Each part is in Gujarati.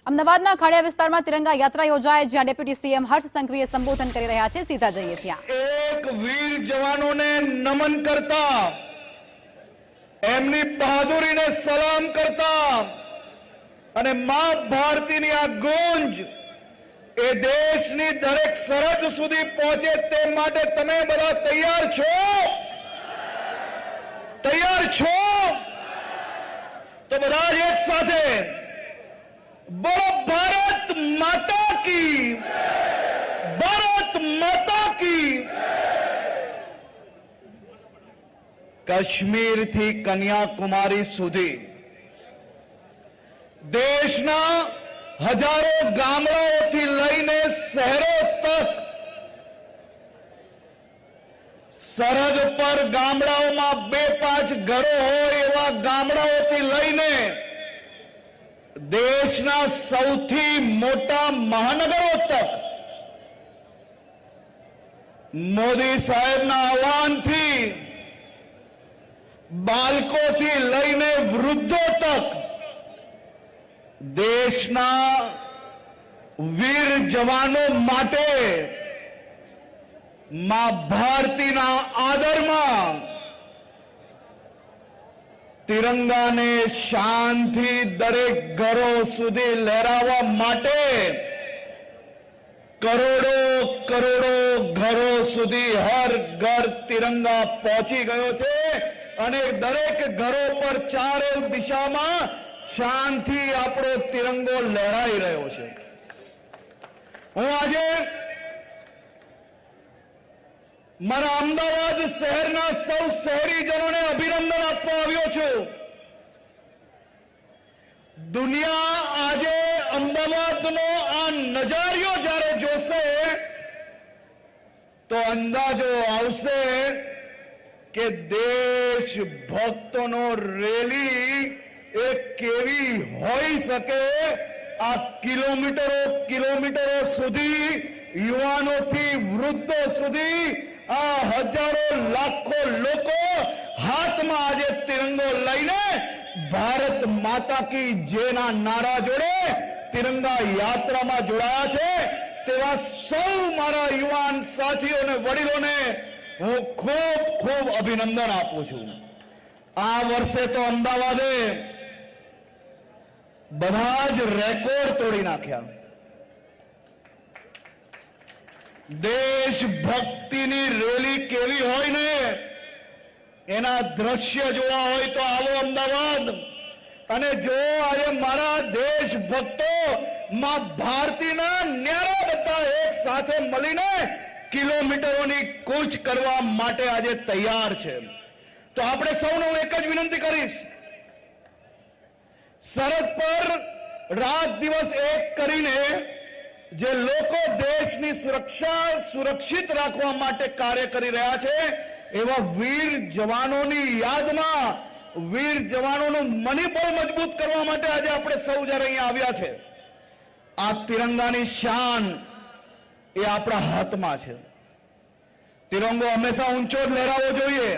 અમદાવાદના ખાડિયા વિસ્તારમાં તિરંગા યાત્રા યોજાય, જ્યાં ડેપ્યુટી સીએમ હર્ષ સંઘવીએ સંબોધન કરી રહ્યા છે. સીધા જઈએ ત્યાં. એક વીર જવાનોને નમન કરતા, એમની બહાદુરીને સલામ કરતા અને માં ભારતીની આ ગુંજ એ દેશની દરેક સરહદ સુધી પહોંચે તે માટે તમે બધા તૈયાર છો? તૈયાર છો? તો બધા જ એક સાથે બોલો ભારત માતા કી, ભારત માતા કી. કાશ્મીર થી કન્યાકુમારી સુધી દેશના હજારો ગામડાઓથી લઈને શહેરો તક, સરહદ પર ગામડાઓમાં 2-5 ઘરો હોય એવા ગામડાઓથી લઈને દેશના સૌથી મોટા મહાનગરો તક મોદી સાહેબના આહવાનથી બાળકોથી લઈને વૃદ્ધો તક દેશના વીર જવાનો માટે માં ભારતીના આદરમાં તિરંગાને શાનથી દરેક ઘરો સુધી લહેરાવવા માટે કરોડો કરોડો ઘરો સુધી હર ઘર તિરંગા પહોંચી ગયો છે અને દરેક ઘરો પર ચારે દિશામાં શાનથી આપણો તિરંગો લહેરાઈ રહ્યો છે. હું આજે મારા અમદાવાદ શહેરના સૌ શહેરીજનોને અભિનંદન આપવા આવ્યો છું. દુનિયા આજે અમદાવાદનો આ નજારિયો જ્યારે જોશે તો અંદાજો આવશે કે દેશભક્તોનો રેલી એ કેવી હોઈ શકે. આ કિલોમીટરો કિલોમીટરો સુધી યુવાનોથી વૃદ્ધો સુધી આ હજારો લાખો લોકો હાથમાં આજે તિરંગો લઈને ભારત માતા કી જેના નારા જોડે તિરંગા યાત્રામાં જોડાયા છે. તેવા સૌ મારા યુવાન સાથીઓને, વડીલોને હું ખૂબ ખૂબ અભિનંદન આપું છું. આ વર્ષે તો અમદાવાદે બધા જ રેકોર્ડ તોડી નાખ્યા. દેશભક્તિની રેલી કેવી હોય ને એના દ્રશ્ય જોવા હોય તો આવો અમદાવાદ અને જો આજે મારા દેશભક્તો માં ભારતીના ન્યારા બધા એક સાથે મળીને કિલોમીટરોની કૂચ કરવા માટે આજે તૈયાર છે. તો આપણે સૌને હું એક જ વિનંતી કરીશ, સરહદ પર રાત દિવસ એક કરીને જે લોકો દેશની સુરક્ષા સુરક્ષિત રાખવા માટે કાર્ય કરી રહ્યા છે એવા વીર જવાનોની યાદમાં વીર જવાનોનું મનોબળ મજબૂત કરવા માટે આજે આપણે સૌ જ્યારે અહીંયા આવ્યા છે. આ તિરંગાની શાન એ આપણા હાથમાં છે. તિરંગો હંમેશા ઊંચો જ લહેરાવો જોઈએ.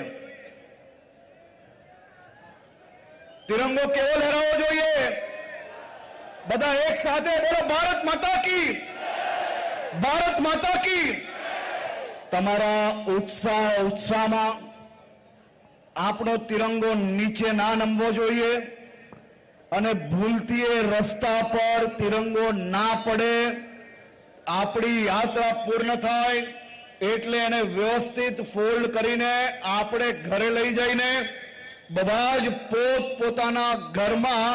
તિરંગો કેવો લહેરાવો જોઈએ? બધા એક સાથે બોલો ભારત માતા કી, ભારત માતા કી. તમારા ઉત્સાહમાં આપણો તિરંગો નીચે ના નમવો જોઈએ અને ભૂલથી રસ્તા પર તિરંગો ના પડે. આપણી યાત્રા પૂર્ણ થાય એટલે એને વ્યવસ્થિત ફોલ્ડ કરીને આપણે ઘરે લઈ જઈને બધા જ પોતપોતાના ઘરમાં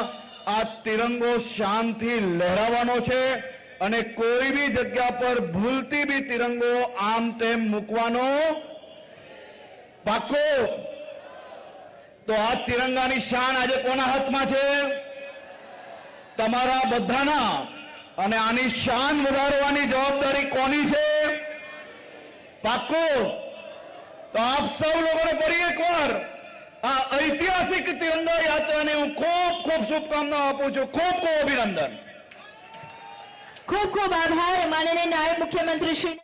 આ તિરંગો શાનથી લહેરાવાનો છે અને કોઈ બી જગ્યા પર ભૂલથી બી તિરંગો આમ તેમ મૂકવાનો પાકો. તો આ તિરંગાની શાન આજે કોના હાથમાં છે? તમારા બધાના. અને આની શાન વધારવાની જવાબદારી કોની છે? પાકો. તો આપ સૌ લોકોને ફરી એકવાર આ ઐતિહાસિક તિરંગા યાત્રાને હું ખૂબ ખૂબ શુભકામનાઓ આપું છું. ખૂબ ખૂબ અભિનંદન. ખૂબ ખૂબ આભાર માનનીય નાયબ મુખ્યમંત્રી શ્રી.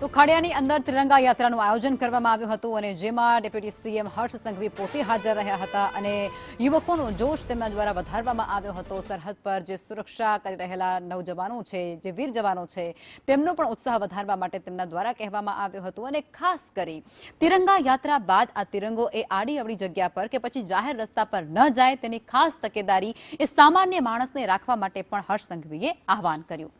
તો ખાડિયાની અંદર તિરંગા યાત્રાનું આયોજન કરવામાં આવ્યું હતું અને જેમાં ડેપ્યુટી સીએમ હર્ષ સંઘવી પોતે હાજર રહ્યા હતા અને યુવકોનો જોશ તેમના દ્વારા વધારવામાં આવ્યો હતો. સરહદ પર જે સુરક્ષા કરી રહેલા નવજવાનો છે, જે વીર જવાનો છે, તેમનો પણ ઉત્સાહ વધારવા માટે તેમના દ્વારા કહેવામાં આવ્યું હતું. અને ખાસ કરી તિરંગા યાત્રા બાદ આ તિરંગો એ આડી અવળી જગ્યા પર કે પછી જાહેર રસ્તા પર ન જાય તેની ખાસ તકેદારી એ સામાન્ય માણસને રાખવા માટે પણ હર્ષ સંઘવીએ આહવાન કર્યું.